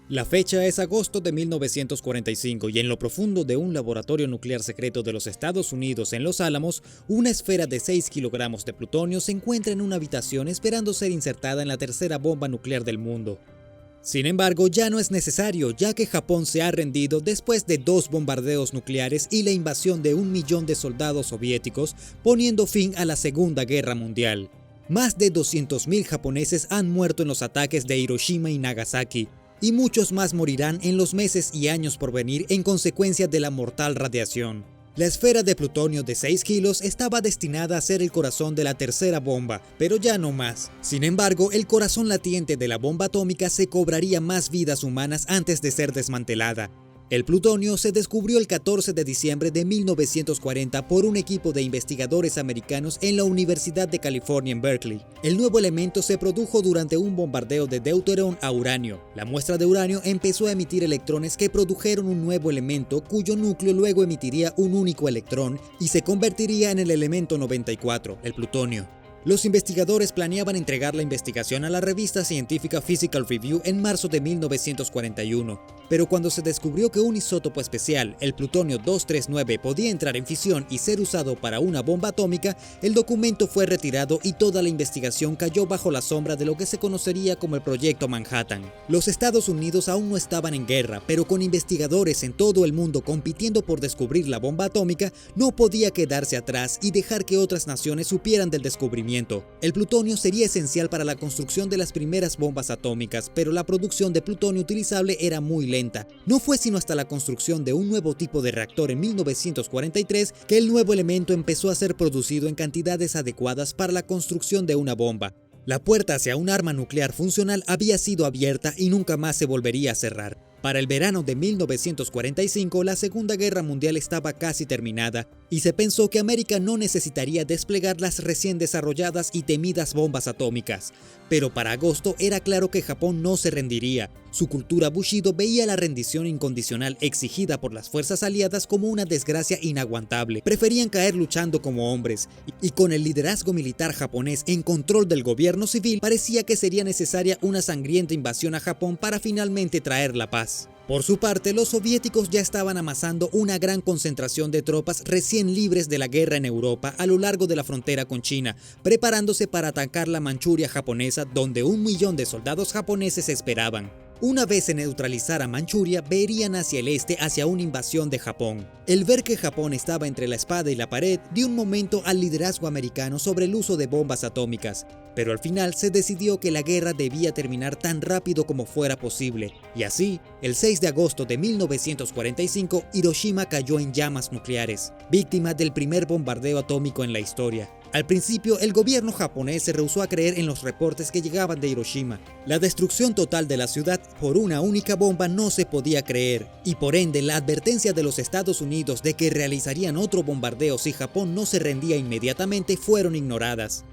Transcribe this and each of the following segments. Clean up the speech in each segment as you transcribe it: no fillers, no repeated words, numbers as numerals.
La fecha es agosto de 1945 y en lo profundo de un laboratorio nuclear secreto de los Estados Unidos en Los Álamos, una esfera de 6 kilogramos de plutonio se encuentra en una habitación esperando ser insertada en la tercera bomba nuclear del mundo. Sin embargo, ya no es necesario, ya que Japón se ha rendido después de 2 bombardeos nucleares y la invasión de 1 millón de soldados soviéticos, poniendo fin a la Segunda Guerra Mundial. Más de 200.000 japoneses han muerto en los ataques de Hiroshima y Nagasaki, y muchos más morirán en los meses y años por venir en consecuencia de la mortal radiación. La esfera de plutonio de 6 kilos estaba destinada a ser el corazón de la tercera bomba, pero ya no más. Sin embargo, el corazón latiente de la bomba atómica se cobraría más vidas humanas antes de ser desmantelada. El plutonio se descubrió el 14 de diciembre de 1940 por un equipo de investigadores americanos en la Universidad de California en Berkeley. El nuevo elemento se produjo durante un bombardeo de deuterón a uranio. La muestra de uranio empezó a emitir electrones que produjeron un nuevo elemento cuyo núcleo luego emitiría un único electrón y se convertiría en el elemento 94, el plutonio. Los investigadores planeaban entregar la investigación a la revista científica Physical Review en marzo de 1941, pero cuando se descubrió que un isótopo especial, el plutonio 239, podía entrar en fisión y ser usado para una bomba atómica, el documento fue retirado y toda la investigación cayó bajo la sombra de lo que se conocería como el Proyecto Manhattan. Los Estados Unidos aún no estaban en guerra, pero con investigadores en todo el mundo compitiendo por descubrir la bomba atómica, no podía quedarse atrás y dejar que otras naciones supieran del descubrimiento. El plutonio sería esencial para la construcción de las primeras bombas atómicas, pero la producción de plutonio utilizable era muy lenta. No fue sino hasta la construcción de un nuevo tipo de reactor en 1943 que el nuevo elemento empezó a ser producido en cantidades adecuadas para la construcción de una bomba. La puerta hacia un arma nuclear funcional había sido abierta y nunca más se volvería a cerrar. Para el verano de 1945, la Segunda Guerra Mundial estaba casi terminada y se pensó que América no necesitaría desplegar las recién desarrolladas y temidas bombas atómicas. Pero para agosto era claro que Japón no se rendiría. Su cultura Bushido veía la rendición incondicional exigida por las fuerzas aliadas como una desgracia inaguantable. Preferían caer luchando como hombres, y con el liderazgo militar japonés en control del gobierno civil, parecía que sería necesaria una sangrienta invasión a Japón para finalmente traer la paz. Por su parte, los soviéticos ya estaban amasando una gran concentración de tropas recién libres de la guerra en Europa a lo largo de la frontera con China, preparándose para atacar la Manchuria japonesa, donde 1 millón de soldados japoneses esperaban. Una vez se neutralizara Manchuria, verían hacia el este hacia una invasión de Japón. El ver que Japón estaba entre la espada y la pared dio un momento al liderazgo americano sobre el uso de bombas atómicas, pero al final se decidió que la guerra debía terminar tan rápido como fuera posible, y así, el 6 de agosto de 1945, Hiroshima cayó en llamas nucleares, víctima del primer bombardeo atómico en la historia. Al principio, el gobierno japonés se rehusó a creer en los reportes que llegaban de Hiroshima. La destrucción total de la ciudad por una única bomba no se podía creer, y por ende la advertencia de los Estados Unidos de que realizarían otro bombardeo si Japón no se rendía inmediatamente fueron ignoradas.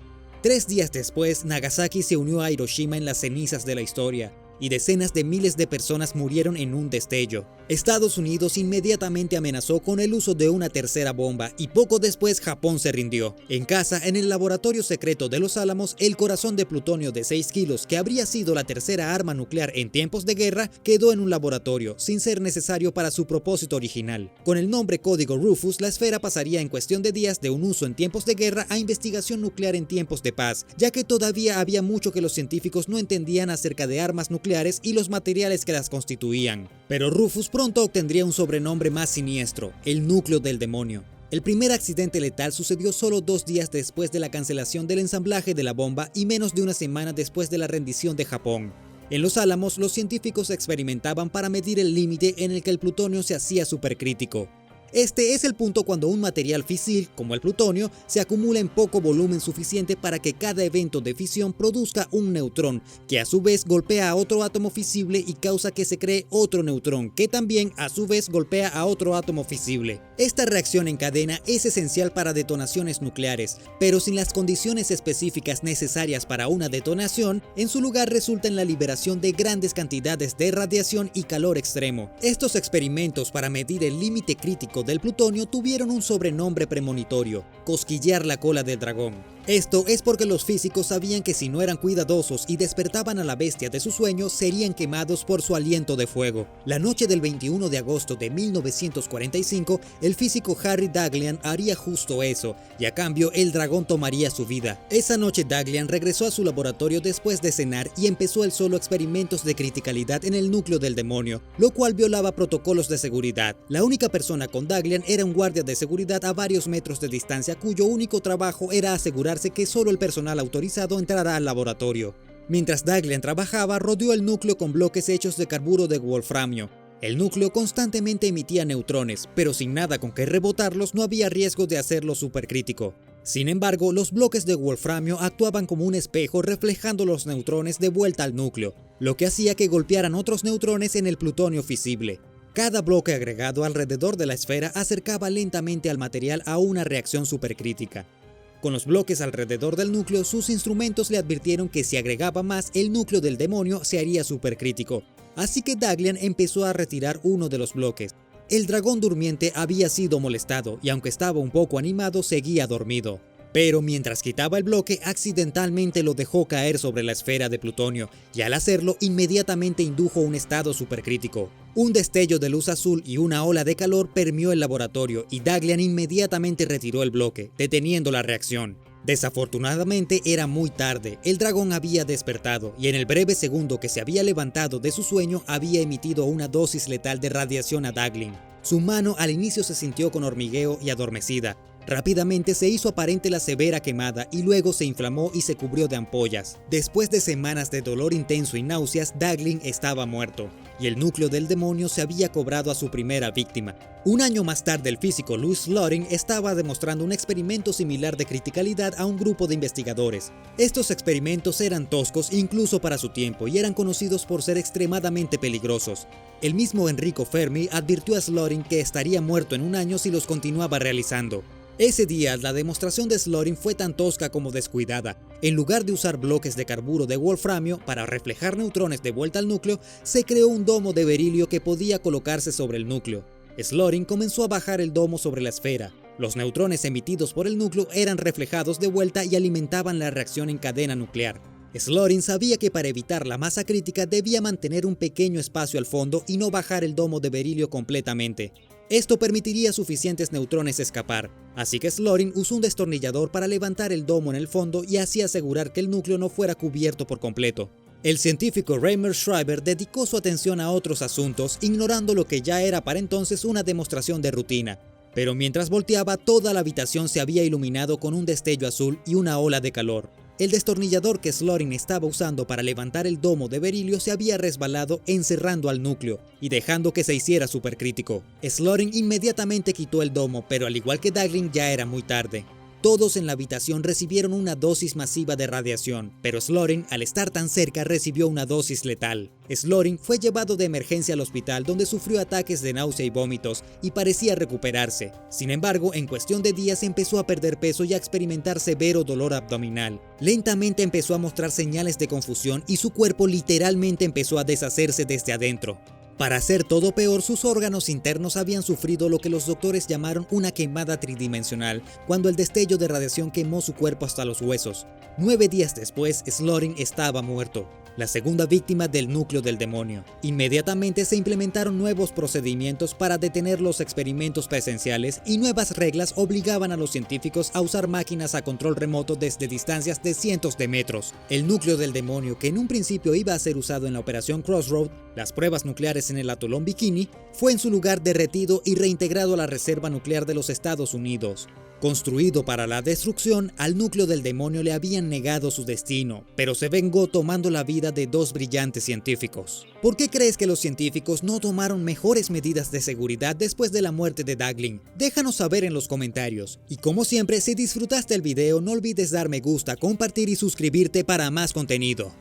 3 días después, Nagasaki se unió a Hiroshima en las cenizas de la historia, y decenas de miles de personas murieron en un destello. Estados Unidos inmediatamente amenazó con el uso de una tercera bomba y poco después Japón se rindió. En casa, en el laboratorio secreto de Los Álamos, el corazón de plutonio de 6 kilos, que habría sido la tercera arma nuclear en tiempos de guerra, quedó en un laboratorio, sin ser necesario para su propósito original. Con el nombre código Rufus, la esfera pasaría en cuestión de días de un uso en tiempos de guerra a investigación nuclear en tiempos de paz, ya que todavía había mucho que los científicos no entendían acerca de armas nucleares y los materiales que las constituían. Pero Rufus pronto obtendría un sobrenombre más siniestro, el núcleo del demonio. El primer accidente letal sucedió solo 2 días después de la cancelación del ensamblaje de la bomba y menos de una semana después de la rendición de Japón. En Los Álamos, los científicos experimentaban para medir el límite en el que el plutonio se hacía supercrítico. Este es el punto cuando un material físil, como el plutonio, se acumula en poco volumen suficiente para que cada evento de fisión produzca un neutrón, que a su vez golpea a otro átomo fisible y causa que se cree otro neutrón, que también a su vez golpea a otro átomo fisible. Esta reacción en cadena es esencial para detonaciones nucleares, pero sin las condiciones específicas necesarias para una detonación, en su lugar resulta en la liberación de grandes cantidades de radiación y calor extremo. Estos experimentos para medir el límite crítico del plutonio tuvieron un sobrenombre premonitorio: cosquillear la cola del dragón. Esto es porque los físicos sabían que si no eran cuidadosos y despertaban a la bestia de su sueño, serían quemados por su aliento de fuego. La noche del 21 de agosto de 1945, el físico Harry Daghlian haría justo eso, y a cambio el dragón tomaría su vida. Esa noche Daghlian regresó a su laboratorio después de cenar y empezó él solo experimentos de criticalidad en el núcleo del demonio, lo cual violaba protocolos de seguridad. La única persona con Daghlian era un guardia de seguridad a varios metros de distancia cuyo único trabajo era asegurarse que solo el personal autorizado entrará al laboratorio. Mientras Daghlian trabajaba, rodeó el núcleo con bloques hechos de carburo de wolframio. El núcleo constantemente emitía neutrones, pero sin nada con que rebotarlos no había riesgo de hacerlo supercrítico. Sin embargo, los bloques de wolframio actuaban como un espejo reflejando los neutrones de vuelta al núcleo, lo que hacía que golpearan otros neutrones en el plutonio fisible. Cada bloque agregado alrededor de la esfera acercaba lentamente al material a una reacción supercrítica. Con los bloques alrededor del núcleo, sus instrumentos le advirtieron que si agregaba más, el núcleo del demonio se haría supercrítico. Así que Daghlian empezó a retirar uno de los bloques. El dragón durmiente había sido molestado y aunque estaba un poco animado, seguía dormido. Pero mientras quitaba el bloque, accidentalmente lo dejó caer sobre la esfera de plutonio, y al hacerlo, inmediatamente indujo un estado supercrítico. Un destello de luz azul y una ola de calor permeó el laboratorio, y Daghlian inmediatamente retiró el bloque, deteniendo la reacción. Desafortunadamente era muy tarde, el dragón había despertado, y en el breve segundo que se había levantado de su sueño, había emitido una dosis letal de radiación a Daghlian. Su mano al inicio se sintió con hormigueo y adormecida. Rápidamente se hizo aparente la severa quemada y luego se inflamó y se cubrió de ampollas. Después de semanas de dolor intenso y náuseas, Daghlian estaba muerto, y el núcleo del demonio se había cobrado a su primera víctima. Un año más tarde, el físico Louis Slotin estaba demostrando un experimento similar de criticalidad a un grupo de investigadores. Estos experimentos eran toscos incluso para su tiempo y eran conocidos por ser extremadamente peligrosos. El mismo Enrico Fermi advirtió a Slotin que estaría muerto en un año si los continuaba realizando. Ese día, la demostración de Slotin fue tan tosca como descuidada. En lugar de usar bloques de carburo de wolframio para reflejar neutrones de vuelta al núcleo, se creó un domo de berilio que podía colocarse sobre el núcleo. Slotin comenzó a bajar el domo sobre la esfera. Los neutrones emitidos por el núcleo eran reflejados de vuelta y alimentaban la reacción en cadena nuclear. Slotin sabía que para evitar la masa crítica debía mantener un pequeño espacio al fondo y no bajar el domo de berilio completamente. Esto permitiría suficientes neutrones escapar, así que Slotin usó un destornillador para levantar el domo en el fondo y así asegurar que el núcleo no fuera cubierto por completo. El científico Reimer Schreiber dedicó su atención a otros asuntos, ignorando lo que ya era para entonces una demostración de rutina. Pero mientras volteaba, toda la habitación se había iluminado con un destello azul y una ola de calor. El destornillador que Slotin estaba usando para levantar el domo de berilio se había resbalado encerrando al núcleo y dejando que se hiciera supercrítico. Slotin inmediatamente quitó el domo, pero al igual que Daghlian ya era muy tarde. Todos en la habitación recibieron una dosis masiva de radiación, pero Slotin, al estar tan cerca, recibió una dosis letal. Slotin fue llevado de emergencia al hospital donde sufrió ataques de náusea y vómitos y parecía recuperarse. Sin embargo, en cuestión de días empezó a perder peso y a experimentar severo dolor abdominal. Lentamente empezó a mostrar señales de confusión y su cuerpo literalmente empezó a deshacerse desde adentro. Para hacer todo peor, sus órganos internos habían sufrido lo que los doctores llamaron una quemada tridimensional, cuando el destello de radiación quemó su cuerpo hasta los huesos. 9 días después, Slotin estaba muerto, la segunda víctima del núcleo del demonio. Inmediatamente se implementaron nuevos procedimientos para detener los experimentos presenciales y nuevas reglas obligaban a los científicos a usar máquinas a control remoto desde distancias de cientos de metros. El núcleo del demonio, que en un principio iba a ser usado en la operación Crossroad, las pruebas nucleares en el atolón Bikini, fue en su lugar derretido y reintegrado a la reserva nuclear de los Estados Unidos. Construido para la destrucción, al núcleo del demonio le habían negado su destino, pero se vengó tomando la vida de 2 brillantes científicos. ¿Por qué crees que los científicos no tomaron mejores medidas de seguridad después de la muerte de Daghlian? Déjanos saber en los comentarios. Y como siempre, si disfrutaste el video, no olvides dar me gusta, compartir y suscribirte para más contenido.